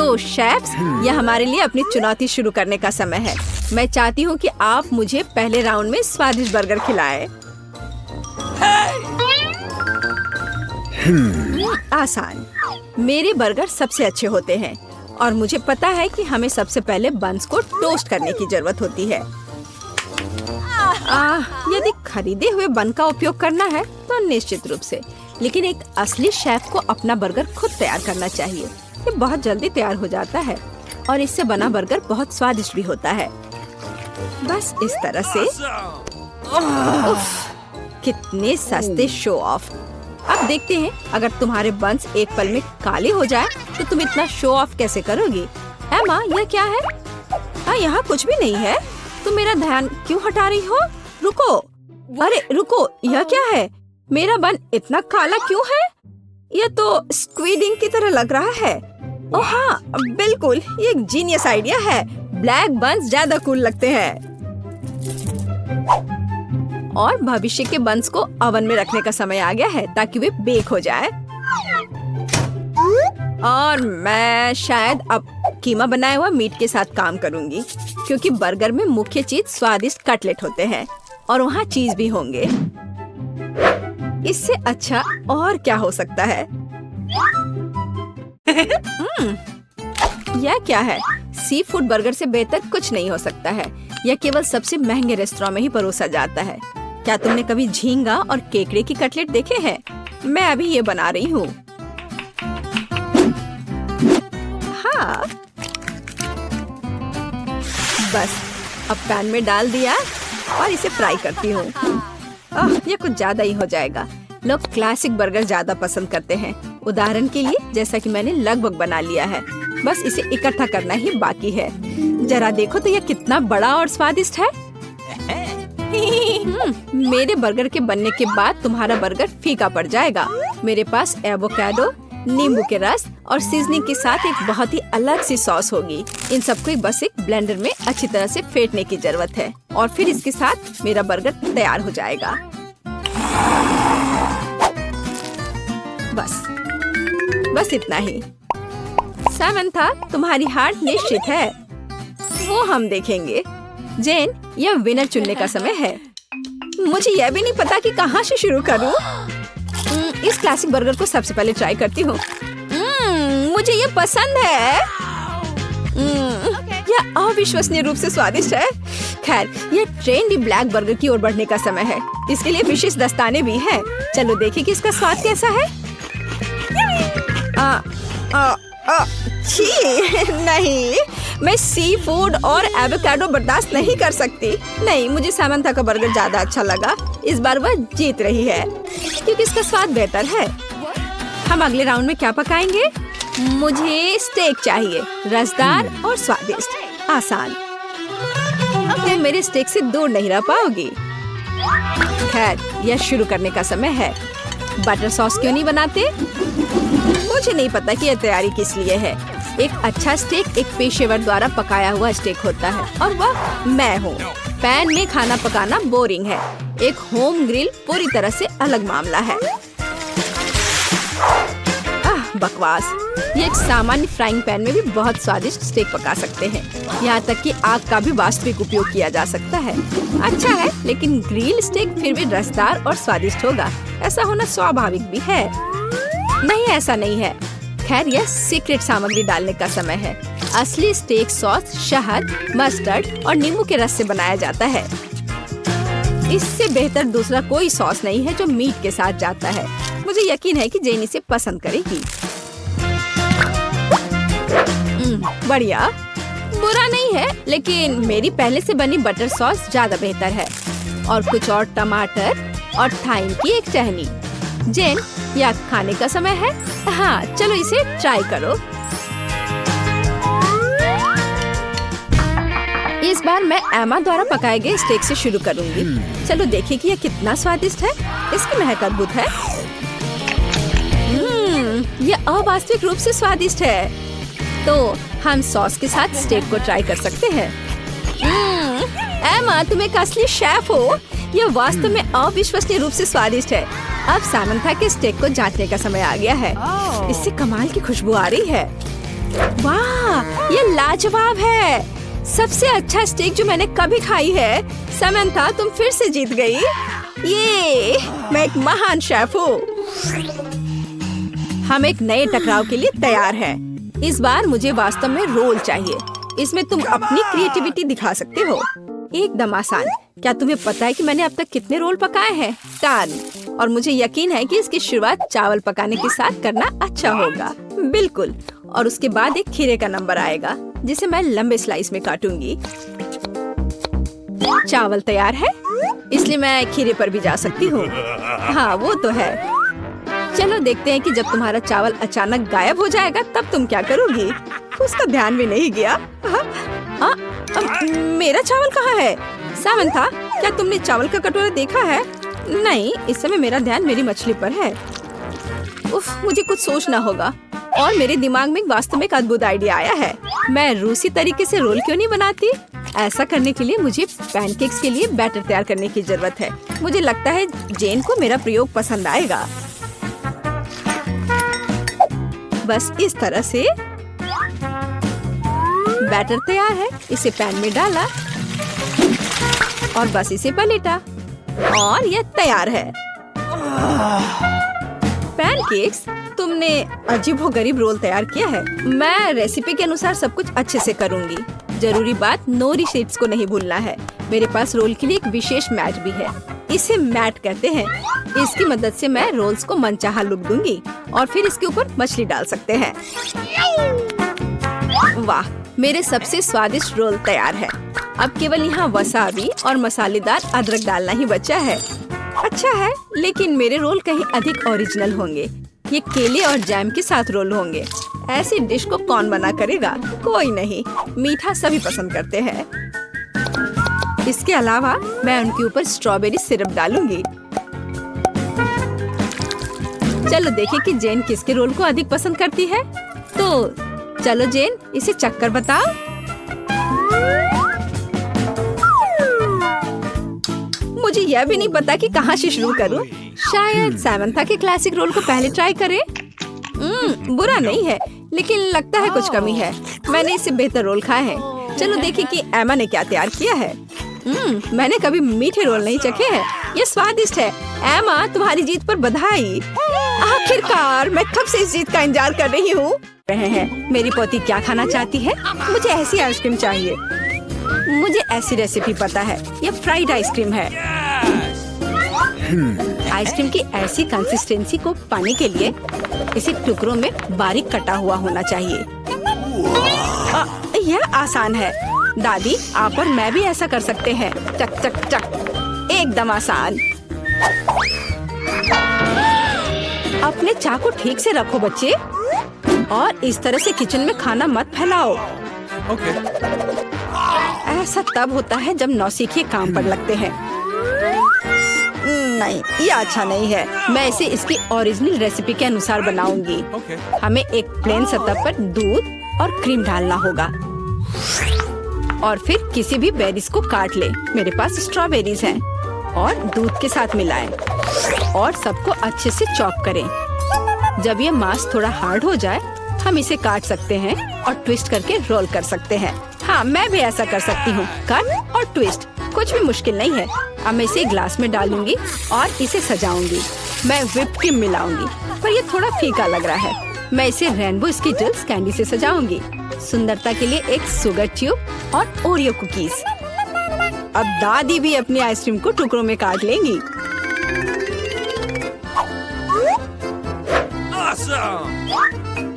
तो शेफ्स, यह हमारे लिए अपनी चुनौती शुरू करने का समय है। मैं चाहती हूँ कि आप मुझे पहले राउंड में स्वादिष्ट बर्गर खिलाएं। आसान। मेरे बर्गर सबसे अच्छे होते हैं और मुझे पता है कि हमें सबसे पहले बन्स को टोस्ट करने की जरूरत होती है। यदि खरीदे हुए बन का उपयोग करना है तो निश्चित रूप से, लेकिन एक असली शेफ को अपना बर्गर खुद तैयार करना चाहिए। ये बहुत जल्दी तैयार हो जाता है और इससे बना बर्गर बहुत स्वादिष्ट भी होता है। बस इस तरह से। उफ, कितने सस्ते शो ऑफ। अब देखते हैं, अगर तुम्हारे बन्स एक पल में काले हो जाए तो तुम इतना शो ऑफ कैसे करोगी। एमा, यह क्या है? यहाँ कुछ भी नहीं है। तुम मेरा ध्यान क्यों हटा रही हो? रुको। अरे रुको, यह क्या है? मेरा बन इतना काला क्यों है? यह तो स्क्विड इंक की तरह लग रहा है। ओह हाँ, बिल्कुल, ये एक जीनियस आइडिया है। ब्लैक बन्स ज्यादा कूल लगते हैं। और भविष्य के बन्स को ओवन में रखने का समय आ गया है ताकि वे बेक हो जाए। और मैं शायद अब कीमा बनाया हुआ मीट के साथ काम करूंगी, क्योंकि बर्गर में मुख्य चीज स्वादिष्ट कटलेट होते हैं और वहाँ चीज भी होंगे। इससे अच्छा और क्या हो सकता है? यह क्या है? सी फूड बर्गर से बेहतर कुछ नहीं हो सकता है। यह केवल सबसे महंगे रेस्टोरेंट में ही परोसा जाता है। क्या तुमने कभी झींगा और केकड़े की कटलेट देखे हैं? मैं अभी ये बना रही हूँ। हाँ, बस अब पैन में डाल दिया और इसे फ्राई करती हूँ। ये कुछ ज्यादा ही हो जाएगा। लोग क्लासिक बर्गर ज्यादा पसंद करते हैं। उदाहरण के लिए, जैसा कि मैंने लगभग बना लिया है, बस इसे इकट्ठा करना ही बाकी है। जरा देखो तो यह कितना बड़ा और स्वादिष्ट है। मेरे बर्गर के बनने के बाद तुम्हारा बर्गर फीका पड़ जाएगा। मेरे पास एवोकाडो, नींबू के रस और सीजनिंग के साथ एक बहुत ही अलग सी सॉस होगी। इन सबको बस एक ब्लेंडर में अच्छी तरह से फेंटने की जरूरत है और फिर इसके साथ मेरा बर्गर तैयार हो जाएगा। बस इतना ही। सामंथा, तुम्हारी हार निश्चित है। वो हम देखेंगे। जेन, यह विनर चुनने का समय है। मुझे यह भी नहीं पता कि कहाँ से शुरू करूं। इस क्लासिक बर्गर को सबसे पहले ट्राई करती हूँ। मुझे ये पसंद है। यह अविश्वसनीय रूप से स्वादिष्ट है। खैर, यह ट्रेंडी ब्लैक बर्गर की ओर बढ़ने का समय है। इसके लिए विशेष दस्ताने भी हैं। चलो देखें कि इसका स्वाद कैसा है। छी, नहीं, मैं सी फूड और एवोकाडो बर्दाश्त नहीं कर सकती। नहीं, मुझे सामंथा का बर्गर ज्यादा अच्छा लगा। इस बार वह जीत रही है क्योंकि इसका स्वाद बेहतर है। हम अगले राउंड में क्या पकाएंगे? मुझे स्टेक चाहिए, रसदार और स्वादिष्ट। आसान। तुम मेरे स्टेक से दूर नहीं रह पाओगी। खैर, यह शुरू करने का समय है। बटर सॉस क्यों नहीं बनाते? मुझे नहीं पता कि यह तैयारी किस लिए है। एक अच्छा स्टेक एक पेशेवर द्वारा पकाया हुआ स्टेक होता है और वह मैं हूँ। पैन में खाना पकाना बोरिंग है। एक होम ग्रिल पूरी तरह से अलग मामला है। बकवास। ये एक सामान्य फ्राइंग पैन में भी बहुत स्वादिष्ट स्टेक पका सकते हैं। यहाँ तक कि आग का भी वास्तविक उपयोग किया जा सकता है। अच्छा है, लेकिन ग्रिल स्टेक फिर भी रसदार और स्वादिष्ट होगा। ऐसा होना स्वाभाविक भी है। नहीं, ऐसा नहीं है। खैर, यह सीक्रेट सामग्री डालने का समय है। असली स्टेक सॉस शहद, मस्टर्ड और नींबू के रस से बनाया जाता है। इससे बेहतर दूसरा कोई सॉस नहीं है जो मीट के साथ जाता है। मुझे यकीन है कि जेन इसे पसंद करेगी। बढ़िया, बुरा नहीं है, लेकिन मेरी पहले से बनी बटर सॉस ज्यादा बेहतर है। और कुछ और टमाटर और थाइम की एक टहनी। जेन, यह खाने का समय है। हाँ, चलो इसे ट्राई करो। इस बार मैं एमा द्वारा पकाए गए स्टेक से शुरू करूंगी। चलो देखिए कि यह कितना स्वादिष्ट है। इसकी महक अद्भुत है। यह अवास्तविक रूप से स्वादिष्ट है। तो हम सॉस के साथ स्टेक को ट्राई कर सकते हैं। एमा, तुम एक असली शेफ हो। यह वास्तव में अविश्वसनीय रूप से स्वादिष्ट है। अब सामंथा के स्टेक को जांचने का समय आ गया है। इससे कमाल की खुशबू आ रही है। वाह, ये लाजवाब है। सबसे अच्छा स्टेक जो मैंने कभी खाई है। समंथा, तुम फिर से जीत गई। ये मैं एक महान शेफ हूँ। हम एक नए टकराव के लिए तैयार हैं। इस बार मुझे वास्तव में रोल चाहिए। इसमें तुम अपनी क्रिएटिविटी दिखा सकते हो। एकदम आसान। क्या तुम्हें पता है कि मैंने अब तक कितने रोल पकाए हैं? 10। और मुझे यकीन है कि इसकी शुरुआत चावल पकाने के साथ करना अच्छा होगा। बिल्कुल। और उसके बाद एक खीरे का नंबर आएगा, जिसे मैं लंबे स्लाइस में काटूंगी। चावल तैयार है, इसलिए मैं खीरे पर भी जा सकती हूँ। हाँ, वो तो है। चलो देखते हैं कि जब तुम्हारा चावल अचानक गायब हो जाएगा तब तुम क्या करोगी। उसका ध्यान भी नहीं गया। मेरा चावल कहाँ है? सामंथा, क्या तुमने चावल का कटोरा देखा है? नहीं, इस समय मेरा ध्यान मेरी मछली पर है। उफ, मुझे कुछ सोचना होगा। और मेरे दिमाग में वास्तव में एक अद्भुत आइडिया आया है। मैं रूसी तरीके से रोल क्यों नहीं बनाती? ऐसा करने के लिए मुझे पैनकेक्स के लिए बैटर तैयार करने की जरूरत है। मुझे लगता है जेन को मेरा प्रयोग पसंद आएगा। बस इस तरह से बैटर तैयार है। इसे पैन में डाला और बस इसे पलटा और यह तैयार है। पैनकेक्स, तुमने अजीबोगरीब रोल तैयार किया है। मैं रेसिपी के अनुसार सब कुछ अच्छे से करूंगी। जरूरी बात, नोरी शीट्स को नहीं भूलना है। मेरे पास रोल के लिए एक विशेष मैट भी है। इसे मैट कहते हैं। इसकी मदद से मैं रोल्स को मनचाहा लुक दूंगी और फिर इसके ऊपर मछली डाल सकते हैं। वाह, मेरे सबसे स्वादिष्ट रोल तैयार है। अब केवल यहाँ वसाबी और मसालेदार अदरक डालना ही बचा है। अच्छा है, लेकिन मेरे रोल कहीं अधिक ओरिजिनल होंगे। ये केले और जैम के साथ रोल होंगे। ऐसी डिश को कौन बना करेगा? कोई नहीं, मीठा सभी पसंद करते हैं। इसके अलावा मैं उनके ऊपर स्ट्रॉबेरी सिरप डालूंगी। चलो देखें कि जेन किसके रोल को अधिक पसंद करती है। तो चलो जेन, इसे चक्कर बताओ। मुझे यह भी नहीं पता कि कहाँ से शुरू करूं। शायद सामंथा के क्लासिक रोल को पहले ट्राई करें। बुरा नहीं है, लेकिन लगता है कुछ कमी है। मैंने इससे बेहतर रोल खाए हैं। चलो देखें कि एमा ने क्या तैयार किया है। मैंने कभी मीठे रोल नहीं चखे हैं। ये स्वादिष्ट है। एमा, तुम्हारी जीत पर बधाई। आखिरकार, मैं कब से इस जीत का इंतजार कर रही हूँ। मेरी पोती क्या खाना चाहती है? मुझे ऐसी आइसक्रीम चाहिए। मुझे ऐसी रेसिपी पता है। ये फ्राइड आइसक्रीम है। आइसक्रीम की ऐसी कंसिस्टेंसी को पाने के लिए इसे टुकड़ों में बारीक कटा हुआ होना चाहिए। यह आसान है। दादी, आप और मैं भी ऐसा कर सकते हैं। चक चक चक, एकदम आसान। अपने चाकू ठीक से रखो बच्चे, और इस तरह से किचन में खाना मत फैलाओ। ऐसा तब होता है जब नौसिखिए काम पर लगते हैं। नहीं, ये अच्छा नहीं है। मैं इसे इसकी ओरिजिनल रेसिपी के अनुसार बनाऊंगी। हमें एक प्लेन सतह पर दूध और क्रीम डालना होगा और फिर किसी भी बेरीज को काट ले। मेरे पास स्ट्रॉबेरीज हैं और दूध के साथ मिलाएं और सबको अच्छे से चॉप करें। जब ये मांस थोड़ा हार्ड हो जाए, हम इसे काट सकते हैं और ट्विस्ट करके रोल कर सकते हैं। हाँ, मैं भी ऐसा कर सकती हूँ। कट और ट्विस्ट कुछ भी मुश्किल नहीं है। अब मैं इसे ग्लास में डालूंगी और इसे सजाऊंगी। मैं व्हिप क्रीम मिलाऊंगी, पर ये थोड़ा फीका लग रहा है। मैं इसे रेनबो स्किटल्स कैंडी से सजाऊंगी। सुंदरता के लिए एक शुगर ट्यूब और ओरियो कुकीज। अब दादी भी अपनी आइसक्रीम को टुकड़ों में काट लेंगी।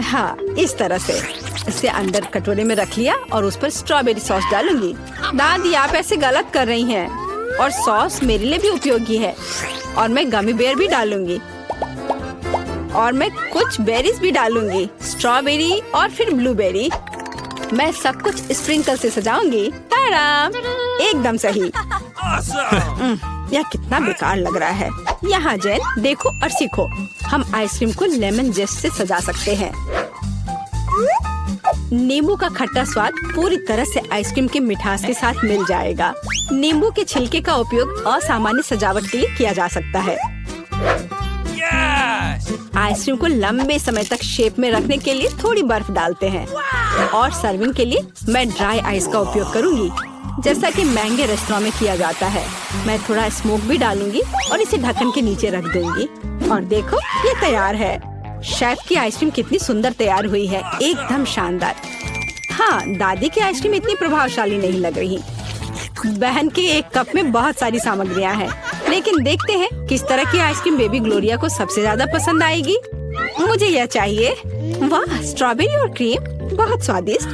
हाँ, इस तरह से इसे अंदर कटोरे में रख लिया और उस पर स्ट्रॉबेरी सॉस डालूंगी। दादी, आप ऐसे गलत कर रही हैं। और सॉस मेरे लिए भी उपयोगी है। और मैं गमी बेयर भी डालूंगी और मैं कुछ बेरीज भी डालूंगी, स्ट्रॉबेरी और फिर ब्लूबेरी। मैं सब कुछ स्प्रिंकल से सजाऊंगी। ताराम, एकदम सही। यह कितना बेकार लग रहा है। यहाँ जेन, देखो और सीखो। हम आइसक्रीम को लेमन जेस्ट से सजा सकते हैं। नींबू का खट्टा स्वाद पूरी तरह से आइसक्रीम की मिठास के साथ मिल जाएगा। नींबू के छिलके का उपयोग असामान्य सजावट के लिए किया जा सकता है। आइसक्रीम को लंबे समय तक शेप में रखने के लिए थोड़ी बर्फ डालते हैं और सर्विंग के लिए मैं ड्राई आइस का उपयोग करूंगी, जैसा कि महंगे रेस्टोरेंट में किया जाता है। मैं थोड़ा स्मोक भी डालूंगी और इसे ढक्कन के नीचे रख दूंगी। और देखो, ये तैयार है। शेफ की आइसक्रीम कितनी सुंदर तैयार हुई है, एकदम शानदार। हाँ, दादी की आइसक्रीम इतनी प्रभावशाली नहीं लग रही। बहन के एक कप में बहुत सारी सामग्रियाँ हैं, लेकिन देखते हैं किस तरह की आइसक्रीम बेबी ग्लोरिया को सबसे ज्यादा पसंद आएगी। मुझे यह चाहिए। वाह, स्ट्रॉबेरी और क्रीम, बहुत स्वादिष्ट।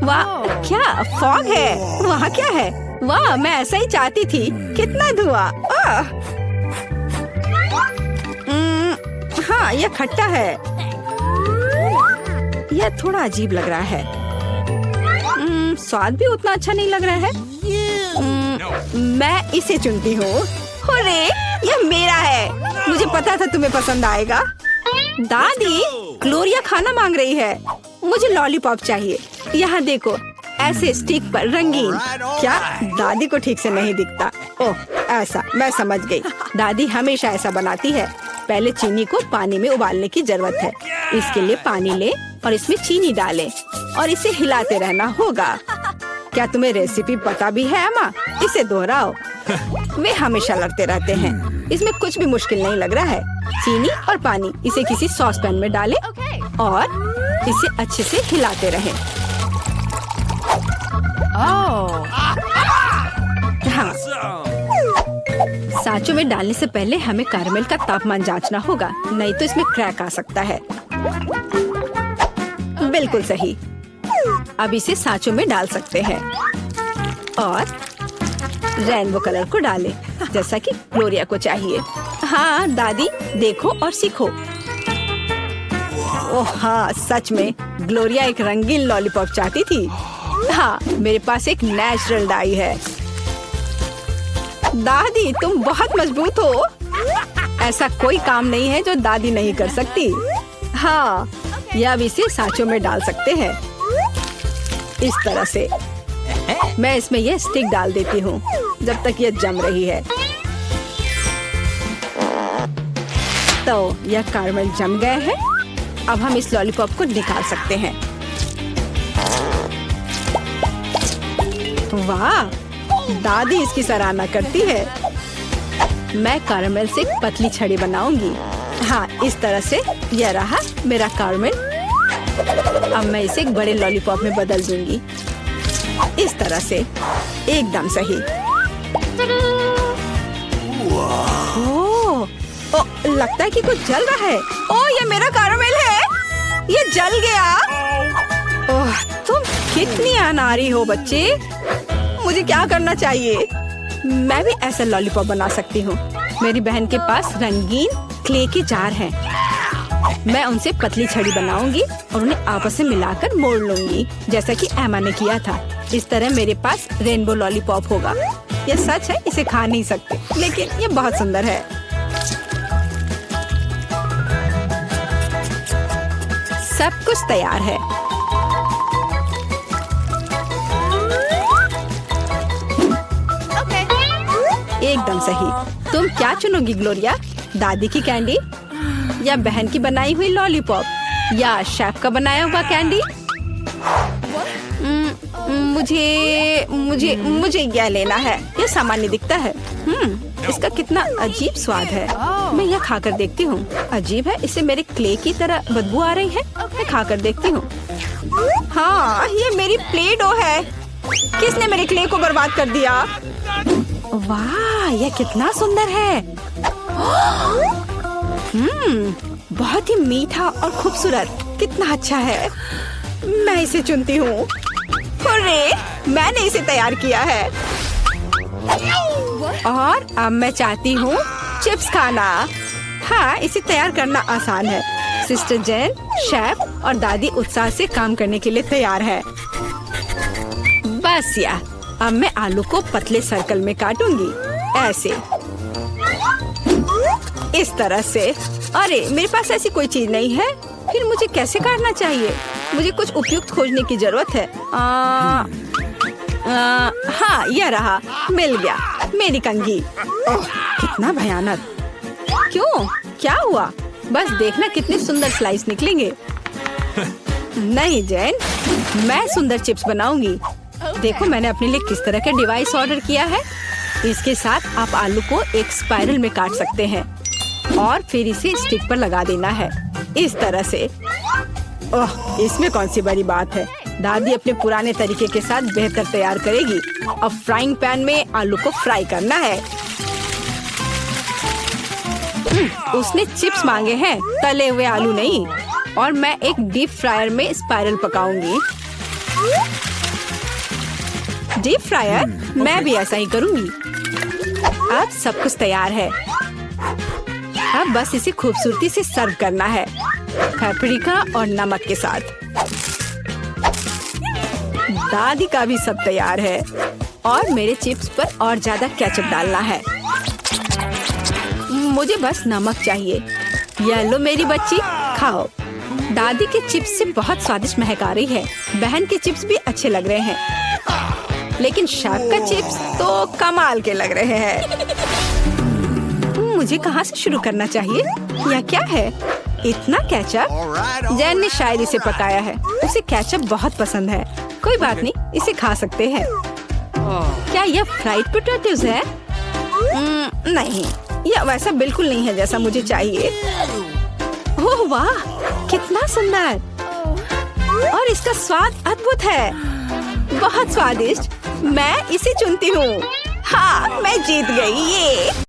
वाह, क्या फॉग है? वहाँ क्या है? वाह, मैं ऐसा ही चाहती थी। कितना धुआं! हाँ, यह खट्टा है। यह थोड़ा अजीब लग रहा है। स्वाद भी उतना अच्छा नहीं लग रहा है। मैं इसे चुनती हूँ। अरे, यह मेरा है। मुझे पता था तुम्हें पसंद आएगा। दादी, ग्लोरिया खाना मांग रही है। मुझे लॉलीपॉप चाहिए। यहाँ देखो, ऐसे स्टिक पर रंगीन। क्या दादी को ठीक से नहीं दिखता? ओह, ऐसा, मैं समझ गई। दादी हमेशा ऐसा बनाती है। पहले चीनी को पानी में उबालने की जरूरत है। इसके लिए पानी ले और इसमें चीनी डालें और इसे हिलाते रहना होगा। क्या तुम्हें रेसिपी पता भी है अम्मा? इसे दोहराओ। वे हमेशा लड़ते रहते हैं। इसमें कुछ भी मुश्किल नहीं लग रहा है। चीनी और पानी, इसे किसी सॉस पैन में डालें और इसे अच्छे से हिलाते रहें। हाँ, सांचों में डालने से पहले हमें कैरमेल का तापमान जांचना होगा, नहीं तो इसमें क्रैक आ सकता है। बिल्कुल सही। अब इसे सांचों में डाल सकते हैं और रेनबो कलर को डालें, जैसा कि ग्लोरिया को चाहिए। हाँ दादी, देखो और सीखो। ओह हाँ, सच में ग्लोरिया एक रंगीन लॉलीपॉप चाहती थी। हाँ, मेरे पास एक नेचुरल डाई है। दादी, तुम बहुत मजबूत हो। ऐसा कोई काम नहीं है जो दादी नहीं कर सकती। हाँ, या अब इसे सांचों में डाल सकते हैं इस तरह से। मैं इसमें यह स्टिक डाल देती हूँ जब तक यह जम रही है। तो यह कैरमेल जम गए हैं। अब हम इस लॉलीपॉप को निकाल सकते हैं। वाह, दादी इसकी सराहना करती है। मैं कैरमेल से एक पतली छड़ी बनाऊंगी। हाँ, इस तरह से। यह रहा मेरा कैरमेल। अब मैं इसे एक बड़े लॉलीपॉप में बदल दूंगी, इस तरह से। एकदम सही। ओह, लगता है कि कुछ जल रहा है। ओह, ये मेरा कैरमेल है। ये जल गया। ओह, तुम कितनी अनाड़ी हो बच्चे। मुझे क्या करना चाहिए? मैं भी ऐसा लॉलीपॉप बना सकती हूँ। मेरी बहन के पास रंगीन क्ले के जार हैं। मैं उनसे पतली छड़ी बनाऊंगी और उन्हें आपस में मिलाकर मोड़ लूंगी, जैसा कि एमा ने किया था। इस तरह मेरे पास रेनबो लॉलीपॉप होगा। यह सच है, इसे खा नहीं सकते, लेकिन यह बहुत सुंदर है। सब कुछ तैयार है। एकदम सही। तुम क्या चुनोगी ग्लोरिया? दादी की कैंडी या बहन की बनाई हुई लॉलीपॉप या शेफ का बनाया हुआ कैंडी? मुझे मुझे मुझे यह लेना है। यह सामान्य दिखता है। इसका कितना अजीब स्वाद है। मैं यह खाकर देखती हूँ। अजीब है, इसे मेरे क्ले की तरह बदबू आ रही है। मैं खाकर देखती हूँ। हाँ, ये मेरी प्ले डो है। किसने मेरे क्ले को बर्बाद कर दिया? वाह, यह कितना सुंदर है। बहुत ही मीठा और खूबसूरत। कितना अच्छा है। मैं इसे चुनती हूँ। अरे, मैंने इसे तैयार किया है। और अब मैं चाहती हूँ चिप्स खाना। हाँ, इसे तैयार करना आसान है। सिस्टर जेन, शेफ और दादी उत्साह से काम करने के लिए तैयार है। बस या, अब मैं आलू को पतले सर्कल में काटूंगी, ऐसे, इस तरह से। अरे, मेरे पास ऐसी कोई चीज नहीं है। फिर मुझे कैसे काटना चाहिए? मुझे कुछ उपयुक्त खोजने की जरूरत है। हाँ, यह रहा। मिल गया। मेरी कंघी। ओह, कितना भयानक। क्यों? क्या हुआ? बस देखना कितने सुंदर स्लाइस निकलेंगे। नहीं जैन, मैं सुंदर चिप्स बनाऊंगी। देखो मैंने अपने लिए किस तरह का डिवाइस ऑर्डर किया है। इसके साथ आप आलू को एक स्पाइरल में काट सकते हैं और फिर इसे स्टिक पर लगा देना है, इस तरह से। ओह, इसमें कौन सी बड़ी बात है। दादी अपने पुराने तरीके के साथ बेहतर तैयार करेगी। अब फ्राइंग पैन में आलू को फ्राई करना है। उसने चिप्स मांगे हैं, तले हुए आलू नहीं। और मैं एक डीप फ्रायर में स्पाइरल पकाऊंगी। Deep fryer? मैं भी ऐसा ही करूंगी। अब सब कुछ तैयार है। अब बस इसे खूबसूरती से सर्व करना है, पेपरिका और नमक के साथ। दादी का भी सब तैयार है और मेरे चिप्स पर और ज्यादा केचप डालना है। मुझे बस नमक चाहिए। ये लो मेरी बच्ची, खाओ। दादी के चिप्स से बहुत स्वादिष्ट महक आ रही है। बहन के चिप्स भी अच्छे लग रहे हैं, लेकिन शेफ का चिप्स तो कमाल के लग रहे हैं। मुझे कहाँ से शुरू करना चाहिए? यह क्या है? इतना केचप? जैन ने शायद इसे पकाया है। उसे केचप बहुत पसंद है। कोई बात नहीं, इसे खा सकते हैं। क्या यह फ्राइड पोटैटोज है? नहीं, यह वैसा बिल्कुल नहीं है जैसा मुझे चाहिए। ओह वाह, कितना सुंदर! और इसका स्वाद अद्भुत है, बहुत स्वादिष्ट। मैं इसे चुनती हूँ। हाँ, मैं जीत गई। ये